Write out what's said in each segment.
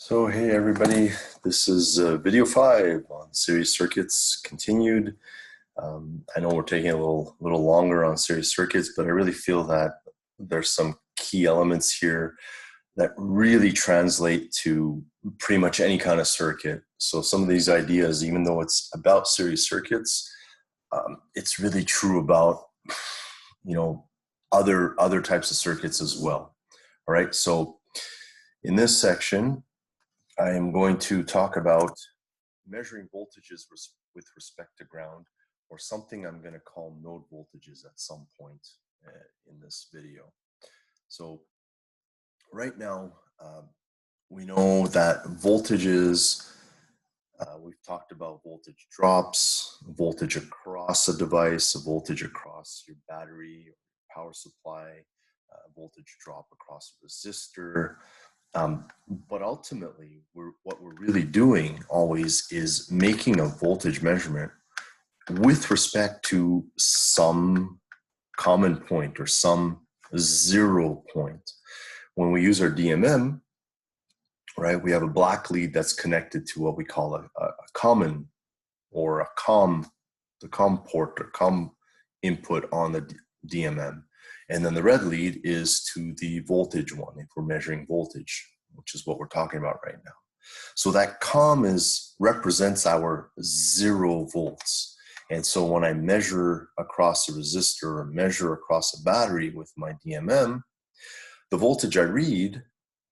So hey everybody, this is video 5 on series circuits continued. I know we're taking a little longer on series circuits, but I really feel that there's some key elements here that really translate to pretty much any kind of circuit. So some of these ideas, even though it's about series circuits, it's really true about other types of circuits as well. All right, so in this section, I am going to talk about measuring voltages with respect to ground, or something I'm going to call node voltages at some point in this video. So right now, we know that voltages, we've talked about voltage drops, voltage across a device, a voltage across your battery, power supply, voltage drop across a resistor. But ultimately, what we're really doing always is making a voltage measurement with respect to some common point or some zero point. When we use our DMM, right, we have a black lead that's connected to what we call a common or a the COM port or COM input on the DMM. And then the red lead is to the voltage one, if we're measuring voltage, which is what we're talking about right now. So that COM represents our 0 volts. And so when I measure across a resistor or measure across a battery with my DMM, the voltage I read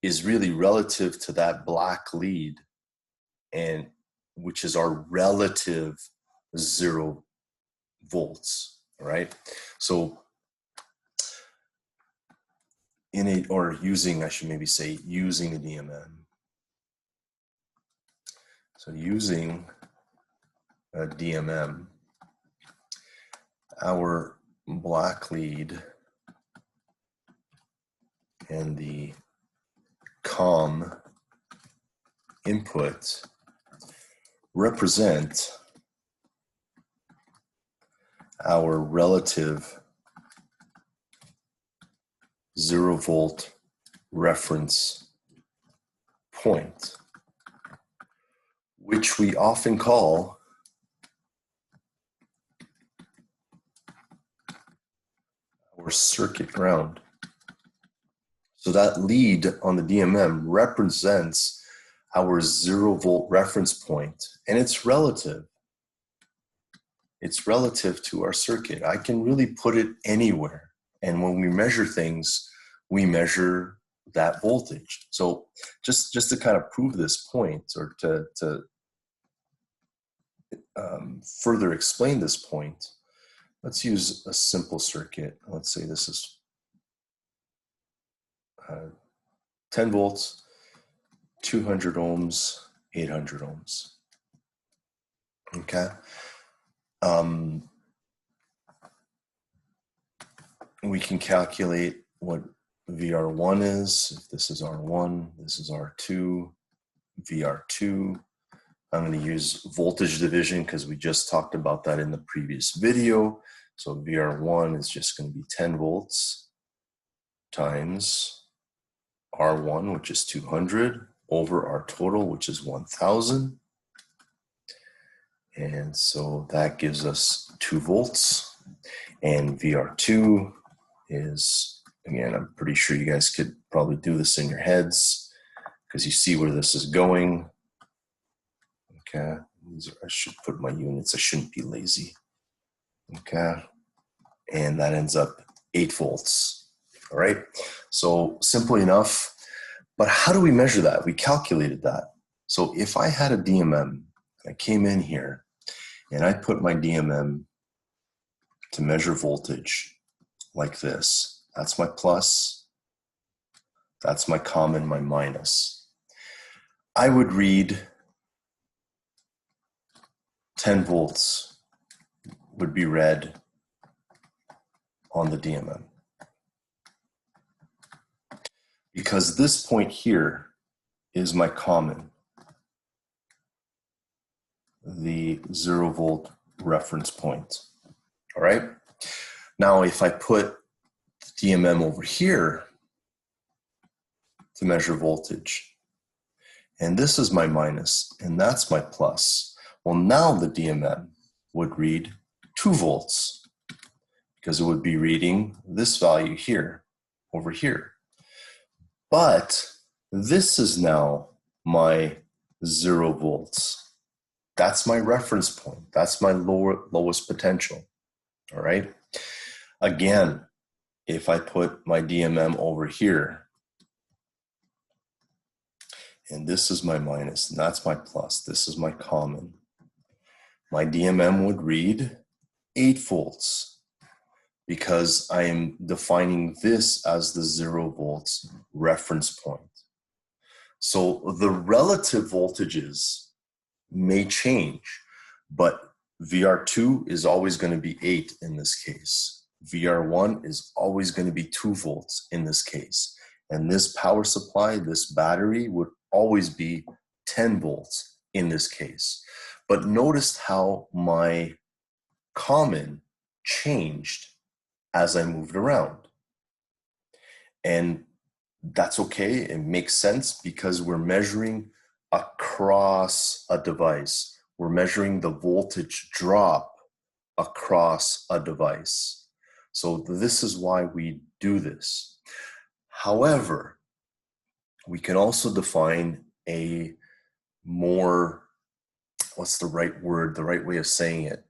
is really relative to that black lead, and which is our relative 0 volts, right? So using a DMM. So using a DMM, our black lead and the COM input represent our relative 0 volt reference point, which we often call our circuit ground. So that lead on the DMM represents our 0 volt reference point, and it's relative. It's relative to our circuit. I can really put it anywhere. And when we measure things, we measure that voltage. So just to kind of prove this point, or to further explain this point, let's use a simple circuit. Let's say this is 10 volts, 200 ohms, 800 ohms. Okay. We can calculate what VR1 is. If this is R1, this is R2, VR2. I'm going to use voltage division because we just talked about that in the previous video. So VR1 is just going to be 10 volts times R1, which is 200, over our total, which is 1000. And so that gives us 2 volts. And VR2 is, again, I'm pretty sure you guys could probably do this in your heads because you see where this is going. Okay, I should put my units. I shouldn't be lazy. Okay, and that ends up 8 volts. All right, so simple enough. But how do we measure that? We calculated that. So if I had a DMM, I came in here and I put my DMM to measure voltage like this. That's my plus. That's my COM and my minus. I would read 10 volts would be read on the DMM. Because this point here is my common, the 0 volt reference point. All right. Now, if I put the DMM over here to measure voltage, And this is my minus, and that's my plus. Well, now the DMM would read 2 volts because it would be reading this value here, over here. But this is now my 0 volts. That's my reference point. That's my lowest potential, all right? Again, if I put my DMM over here, and this is my minus, and that's my plus, this is my common, my DMM would read 8 volts because I am defining this as the 0 volts reference point. So the relative voltages may change, but VR2 is always going to be 8 in this case. VR1 is always going to be 2 volts in this case. And this power supply, this battery, would always be 10 volts in this case. But notice how my common changed as I moved around. And that's okay. It makes sense because we're measuring across a device. We're measuring the voltage drop across a device. So this is why we do this. However, we can also define a more, what's the right word, the right way of saying it,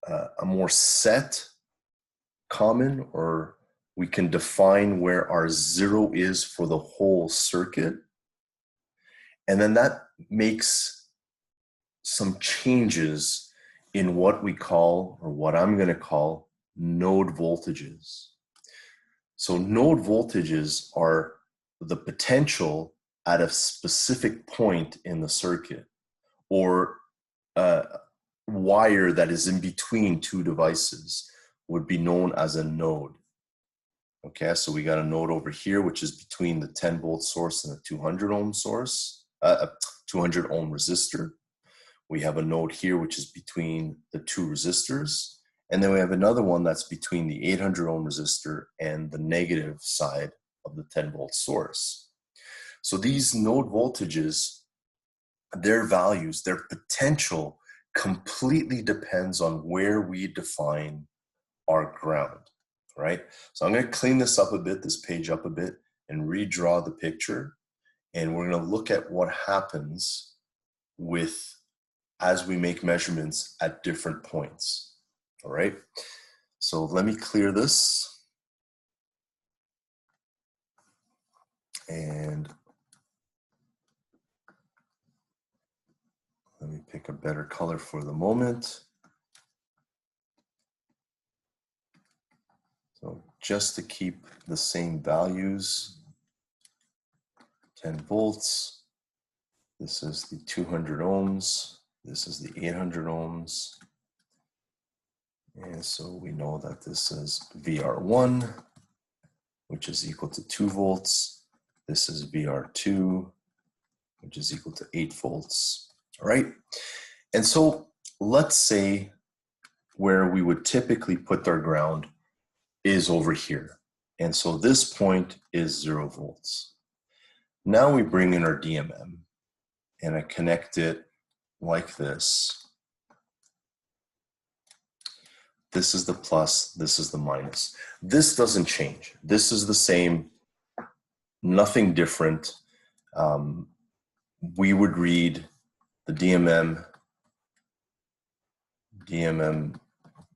a more set common, or we can define where our 0 is for the whole circuit. And then that makes some changes in what we call, or what I'm going to call, node voltages. So node voltages are the potential at a specific point in the circuit, or a wire that is in between 2 devices would be known as a node. Okay, so we got a node over here, which is between the 10 volt source and the 200 ohm source, 200 ohm resistor. We have a node here, which is between the 2 resistors. And then we have another one that's between the 800 ohm resistor and the negative side of the 10 volt source. So these node voltages, their values, their potential completely depends on where we define our ground, right? So I'm going to clean this up a bit, this page up a bit, and redraw the picture. And we're going to look at what happens as we make measurements at different points. All right, so let me clear this. And let me pick a better color for the moment. So just to keep the same values, 10 volts, this is the 200 ohms, this is the 800 ohms. And so we know that this is VR1, which is equal to 2 volts. This is VR2, which is equal to 8 volts, all right? And so let's say where we would typically put our ground is over here. And so this point is 0 volts. Now we bring in our DMM, and I connect it like this. This is the plus, this is the minus. This doesn't change. This is the same, nothing different. We would read the DMM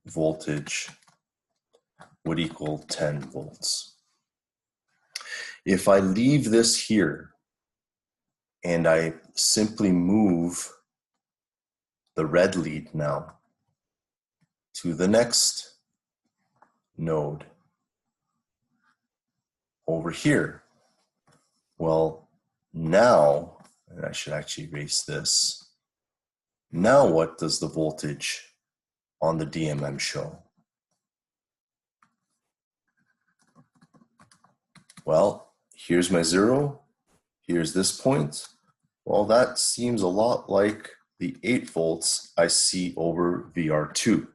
voltage would equal 10 volts. If I leave this here and I simply move the red lead now to the next node over here, well, now, and I should actually erase this, now what does the voltage on the DMM show? Well, here's my 0, here's this point. Well, that seems a lot like the 8 volts I see over VR2.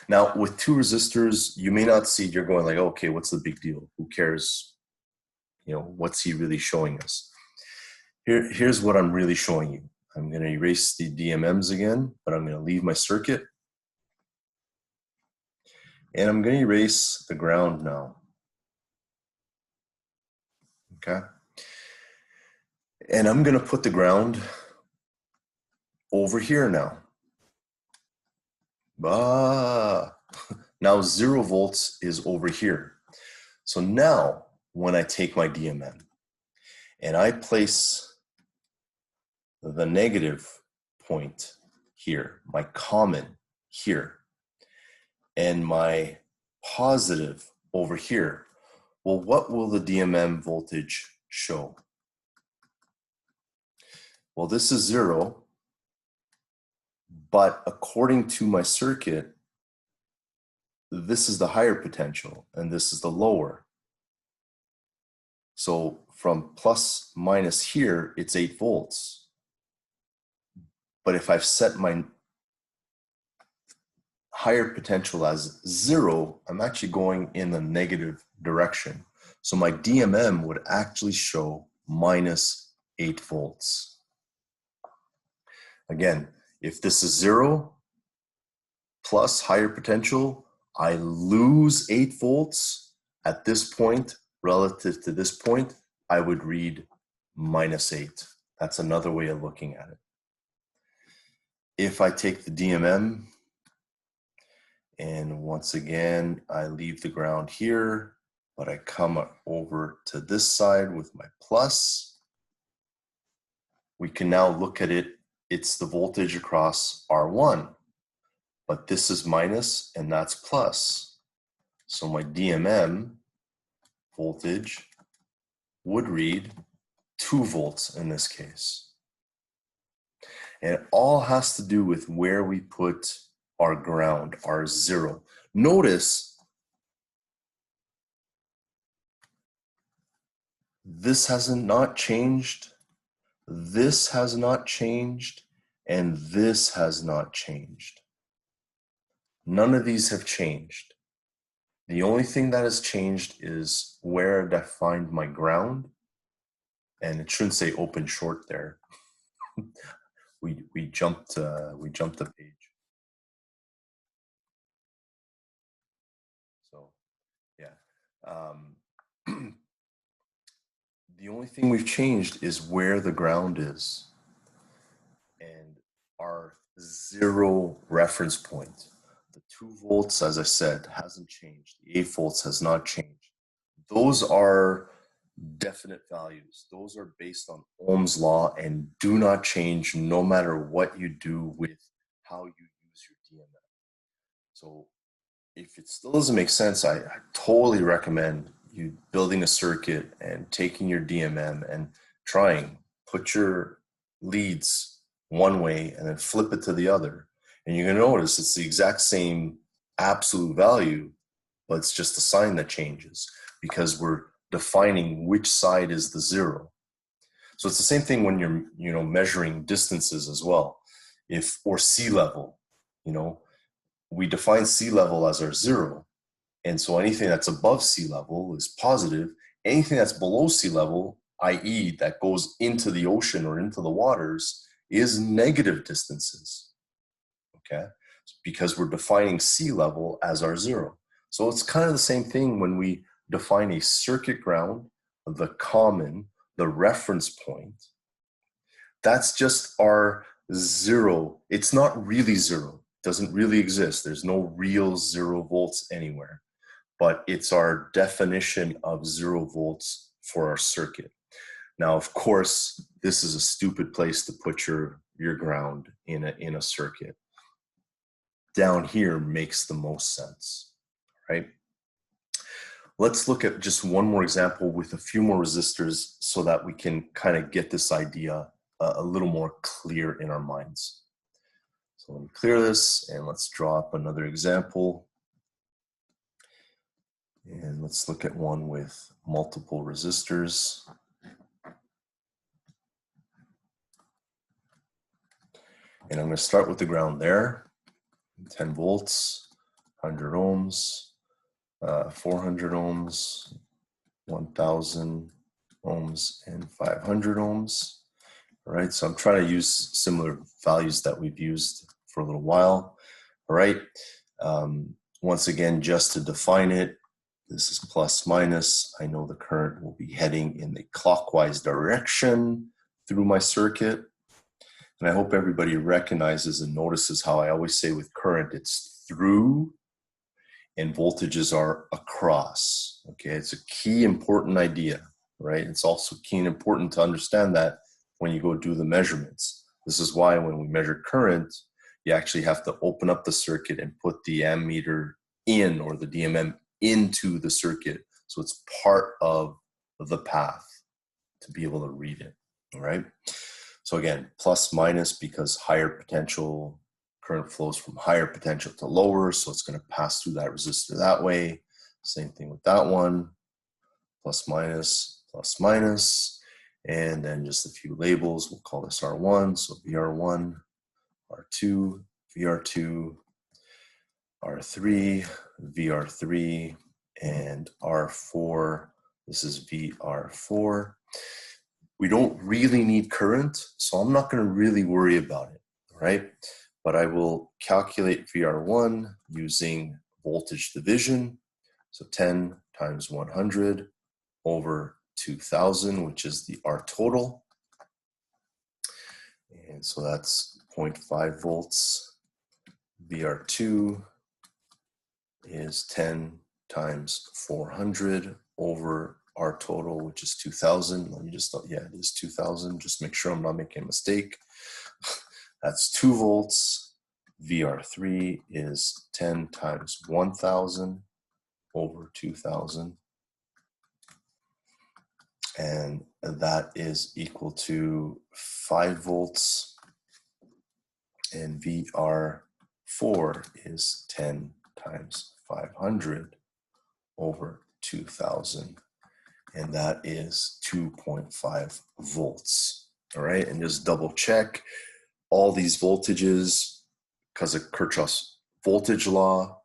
Now, with 2 resistors, you may not see, you're going like, okay, what's the big deal? Who cares? You know, what's he really showing us? Here's what I'm really showing you. I'm going to erase the DMMs again, but I'm going to leave my circuit. And I'm going to erase the ground now. Okay. And I'm going to put the ground over here now. Now 0 volts is over here. So now when I take my DMM and I place the negative point here, my common here, and my positive over here, well, what will the DMM voltage show? Well, this is 0, but according to my circuit, this is the higher potential and this is the lower. So from plus minus here, it's 8 volts. But if I've set my higher potential as 0, I'm actually going in the negative direction. So my DMM would actually show minus 8 volts. Again, if this is 0 plus higher potential, I lose 8 volts at this point relative to this point, I would read minus 8. That's another way of looking at it. If I take the DMM and once again, I leave the ground here, but I come over to this side with my plus, we can now look at it. It's the voltage across R1, but this is minus and that's plus. So my DMM voltage would read 2 volts in this case. And it all has to do with where we put our ground, our 0. Notice this has not changed, this has not changed, and this has not changed. None of these have changed. The only thing that has changed is where I defined my ground, and it shouldn't say open short there. we jumped the page. So yeah, the only thing we've changed is where the ground is, and our 0 reference point. The 2 volts, as I said, hasn't changed. The 8 volts has not changed. Those are definite values. Those are based on Ohm's law and do not change no matter what you do with how you use your DMM. So if it still doesn't make sense, I totally recommend you building a circuit and taking your DMM and trying, put your leads one way and then flip it to the other. And you're going to notice it's the exact same absolute value, but it's just the sign that changes because we're defining which side is the 0. So it's the same thing when you're measuring distances as well. Or sea level, we define sea level as our 0. And so anything that's above sea level is positive. Anything that's below sea level, i.e. that goes into the ocean or into the waters, is negative distances, okay? Because we're defining sea level as our 0. So it's kind of the same thing when we define a circuit ground, the common, the reference point. That's just our 0. It's not really 0. It doesn't really exist. There's no real 0 volts anywhere. But it's our definition of 0 volts for our circuit. Now, of course, this is a stupid place to put your ground in a circuit. Down here makes the most sense, right? Let's look at just one more example with a few more resistors so that we can kind of get this idea a little more clear in our minds. So let me clear this and let's draw up another example. And let's look at one with multiple resistors. And I'm going to start with the ground there, 10 volts, 100 ohms, 400 ohms, 1000 ohms, and 500 ohms. All right, so I'm trying to use similar values that we've used for a little while. All right, once again, just to define it, this is plus minus. I know the current will be heading in the clockwise direction through my circuit. And I hope everybody recognizes and notices how I always say with current, it's through and voltages are across. Okay, it's a key important idea, right? It's also key and important to understand that when you go do the measurements. This is why when we measure current, you actually have to open up the circuit and put the ammeter in, or the DMM into the circuit. So it's part of the path to be able to read it, all right? So again, plus minus because higher potential current flows from higher potential to lower, so it's going to pass through that resistor that way. Same thing with that one, plus minus, and then just a few labels. We'll call this R1, so VR1, R2, VR2, R3, VR3, and R4. This is VR4. We don't really need current, so I'm not going to really worry about it, right? But I will calculate VR1 using voltage division. So 10 times 100 over 2000, which is the R total. And so that's 0.5 volts. VR2 is 10 times 400 over R total, which is 2000. Let me just, yeah, it is 2000. Just make sure I'm not making a mistake. That's 2 volts. VR3 is 10 times 1000 over 2000. And that is equal to 5 volts. And VR4 is 10 times 500 over 2000. And that is 2.5 volts. All right, and just double check all these voltages, because of Kirchhoff's voltage law,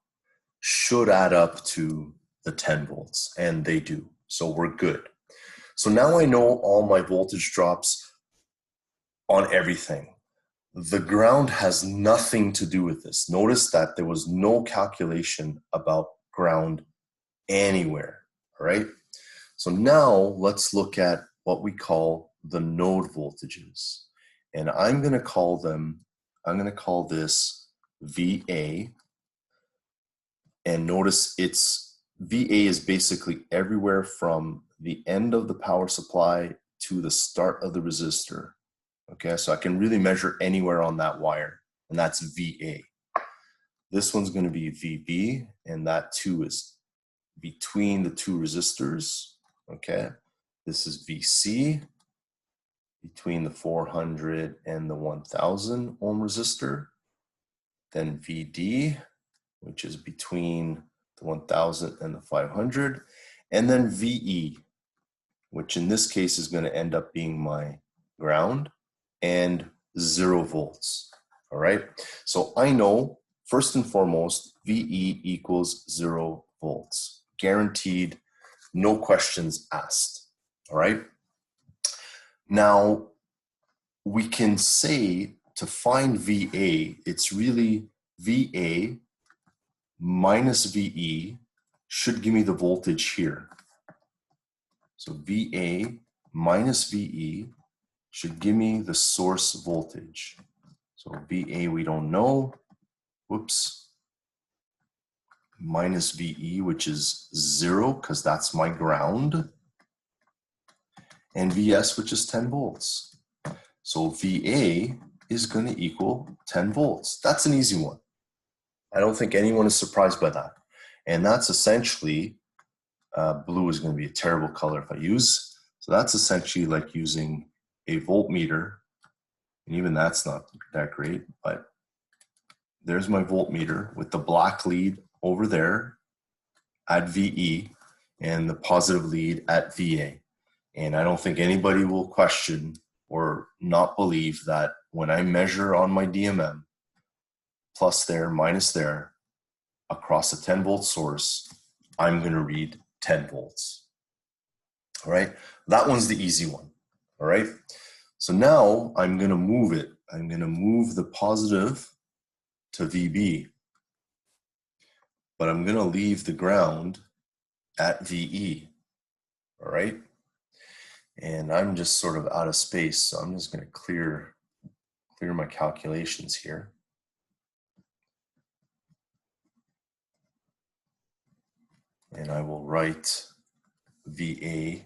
should add up to the 10 volts, and they do. So we're good. So now I know all my voltage drops on everything. The ground has nothing to do with this. Notice that there was no calculation about ground anywhere, all right? So now let's look at what we call the node voltages. And I'm going to call this VA. And notice it's VA is basically everywhere from the end of the power supply to the start of the resistor. Okay, so I can really measure anywhere on that wire, and that's VA. This one's going to be VB, and that too is between the two resistors. Okay, this is VC, between the 400 and the 1000 ohm resistor. Then VD, which is between the 1000 and the 500. And then VE, which in this case is going to end up being my ground, and 0 volts. All right, so I know first and foremost VE equals 0 volts, guaranteed, no questions asked. All right, now we can say to find VA, it's really VA minus VE should give me the voltage here. So VA minus VE should give me the source voltage. So VA we don't know, whoops, minus VE, which is 0, because that's my ground, and VS, which is 10 volts. So VA is going to equal 10 volts. That's an easy one. I don't think anyone is surprised by that. And that's essentially, blue is going to be a terrible color if I use, so that's essentially like using a voltmeter, and even that's not that great, but there's my voltmeter with the black lead over there at VE and the positive lead at VA. And I don't think anybody will question or not believe that when I measure on my DMM, plus there, minus there, across a 10 volt source, I'm going to read 10 volts. All right, that one's the easy one. All right, So now I'm going to move it. I'm going to move the positive to VB, but I'm going to leave the ground at VE, all right? And I'm just sort of out of space, so I'm just going to clear my calculations here. And I will write VA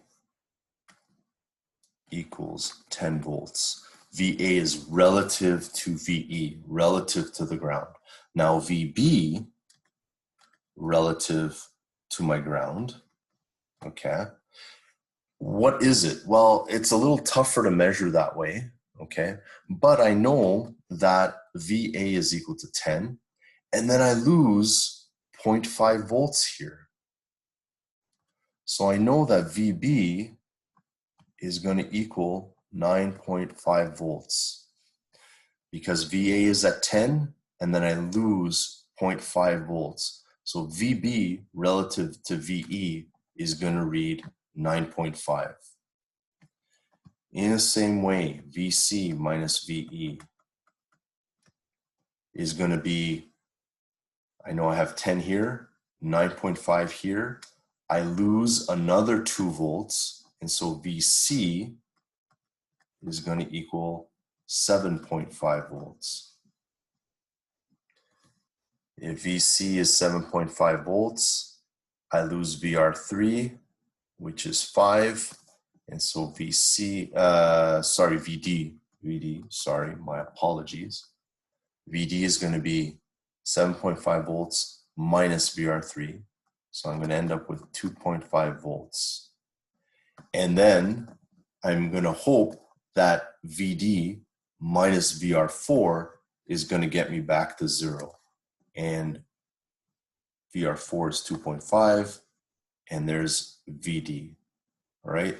equals 10 volts. VA is relative to VE, relative to the ground. Now VB, relative to my ground, okay? What is it? Well, it's a little tougher to measure that way, okay? But I know that VA is equal to 10, and then I lose 0.5 volts here. So I know that VB is going to equal 9.5 volts because VA is at 10 and then I lose 0.5 volts. So VB relative to VE is going to read 9.5. In the same way, VC minus VE is going to be, I know I have 10 here, 9.5 here. I lose another 2 volts, and so VC is going to equal 7.5 volts. If VC is 7.5 volts, I lose VR3, which is 5, and so VD, sorry, my apologies. VD is going to be 7.5 volts minus VR3, so I'm going to end up with 2.5 volts. And then I'm going to hope that VD minus VR4 is going to get me back to 0. And VR4 is 2.5, and there's VD, all right?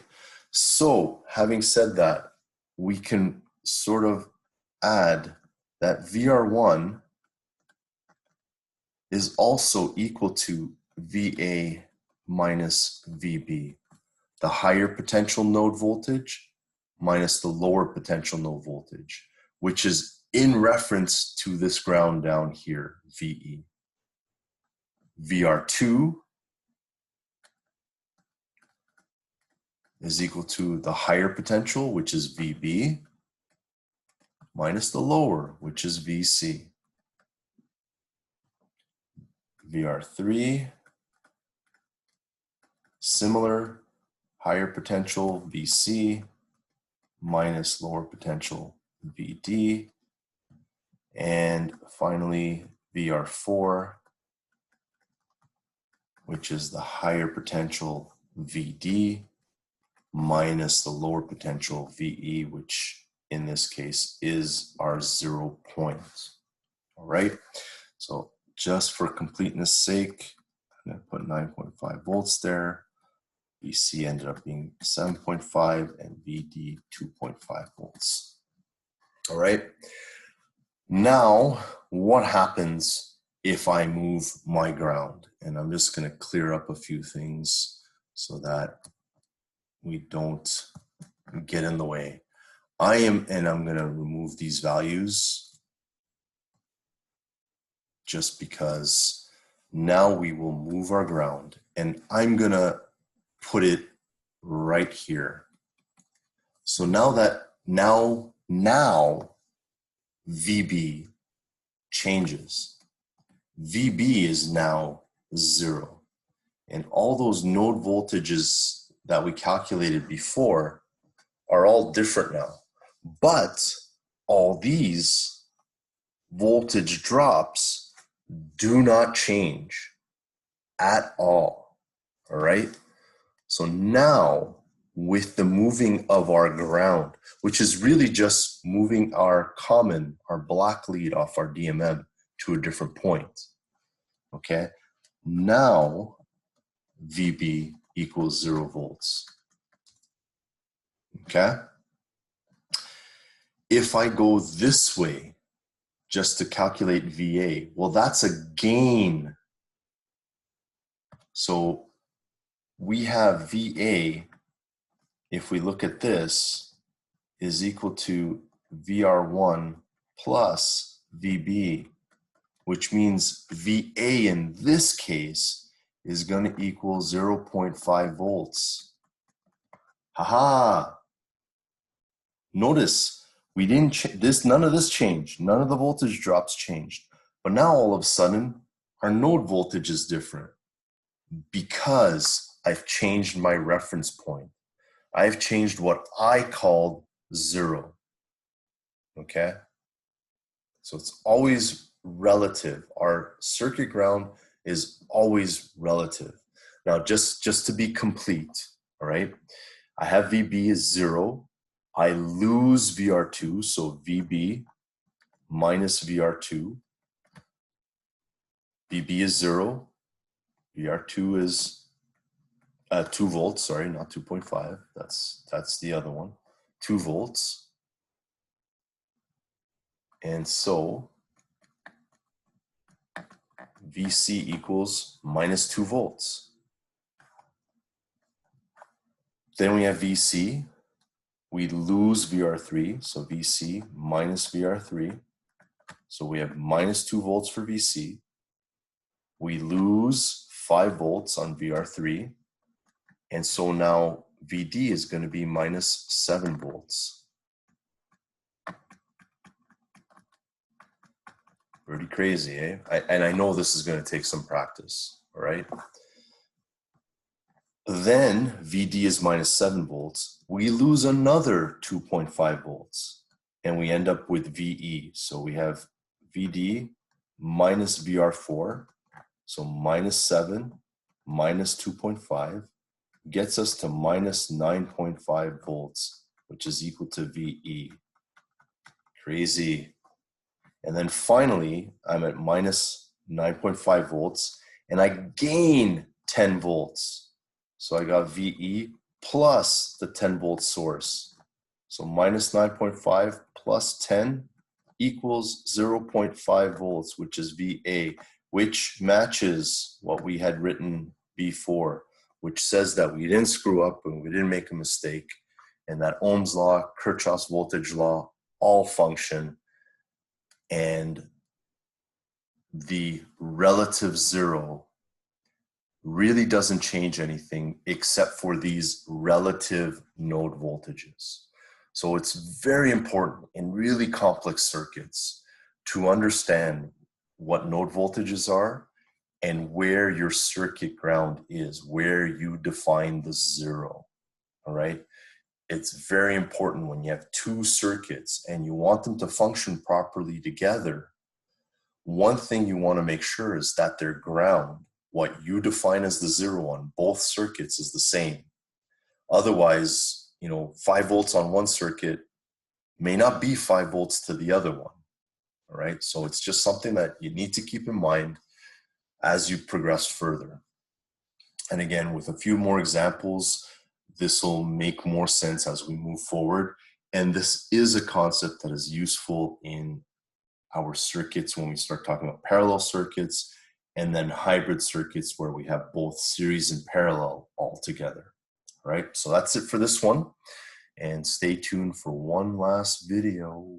So having said that, we can sort of add that VR1 is also equal to VA minus VB, the higher potential node voltage minus the lower potential node voltage, which is in reference to this ground down here, VE. VR2 is equal to the higher potential, which is VB, minus the lower, which is VC. VR3, similar, higher potential VC, minus lower potential VD. And finally, VR4, which is the higher potential VD, minus the lower potential VE, which in this case is our 0 point. All right, so just for completeness sake, I'm going to put 9.5 volts there. VC ended up being 7.5 and VD 2.5 volts. All right, now what happens if I move my ground? And I'm just going to clear up a few things so that we don't get in the way. I'm going to remove these values just because now we will move our ground, and I'm going to put it right here. So now VB changes. VB is now 0. And all those node voltages that we calculated before are all different now. But all these voltage drops do not change at all. All right? So now, with the moving of our ground, which is really just moving our black lead off our DMM to a different point, okay? Now, VB equals 0 volts, okay? If I go this way, just to calculate VA, well, that's a gain. So we have VA, if we look at this, is equal to VR1 plus VB, which means VA in this case is going to equal 0.5 volts. Haha! Notice we didn't none of this changed. None of the voltage drops changed. But now all of a sudden, our node voltage is different because I've changed my reference point. I've changed what I called 0. Okay? So it's always relative. Our circuit ground is always relative. Now, just to be complete, all right? I have VB is 0. I lose VR2, so VB minus VR2. VB is 0. VR2 is 2 volts, sorry, not 2.5. That's the other one. 2 volts. And so VC equals minus 2 volts. Then we have VC. We lose VR3, so VC minus VR3. So we have minus 2 volts for VC. We lose 5 volts on VR3. And so now VD is going to be minus 7 volts. Pretty crazy, eh? And I know this is going to take some practice, all right? Then VD is minus 7 volts. We lose another 2.5 volts and we end up with VE. So we have VD minus VR4. So minus 7 minus 2.5 gets us to minus 9.5 volts, which is equal to VE. Crazy. And then finally, I'm at minus 9.5 volts and I gain 10 volts. So I got VE plus the 10 volt source. So minus 9.5 plus 10 equals 0.5 volts, which is VA, which matches what we had written before, which says that we didn't screw up and we didn't make a mistake, and that Ohm's law, Kirchhoff's voltage law, all function, and the relative 0 really doesn't change anything except for these relative node voltages. So it's very important in really complex circuits to understand what node voltages are and where your circuit ground is, where you define the 0, all right? It's very important when you have two circuits and you want them to function properly together. One thing you want to make sure is that their ground, what you define as the 0 on both circuits, is the same. Otherwise, 5 volts on one circuit may not be 5 volts to the other one. All right. So it's just something that you need to keep in mind as you progress further. And again, with a few more examples, this will make more sense as we move forward. And this is a concept that is useful in our circuits when we start talking about parallel circuits, and then hybrid circuits where we have both series and parallel all together. All right, so that's it for this one. And stay tuned for one last video.